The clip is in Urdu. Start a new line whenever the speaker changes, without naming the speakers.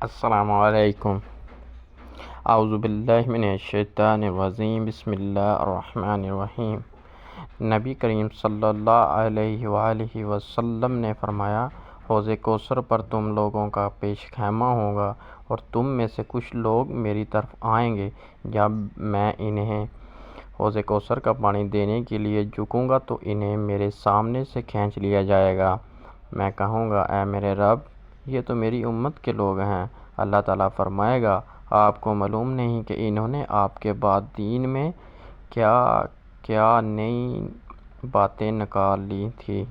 السلام علیکم۔ اعوذ باللہ من الشیطان الرجیم، بسم اللہ الرحمن الرحیم۔ نبی کریم صلی اللہ علیہ وآلہ وسلم نے فرمایا، حوض کوثر پر تم لوگوں کا پیش خیمہ ہوگا اور تم میں سے کچھ لوگ میری طرف آئیں گے۔ جب میں انہیں حوض کوثر کا پانی دینے کے لیے جھکوں گا تو انہیں میرے سامنے سے کھینچ لیا جائے گا۔ میں کہوں گا، اے میرے رب، یہ تو میری امت کے لوگ ہیں۔ اللہ تعالیٰ فرمائے گا، آپ کو معلوم نہیں کہ انہوں نے آپ کے بعد دین میں کیا کیا نئی باتیں نکال لی تھی۔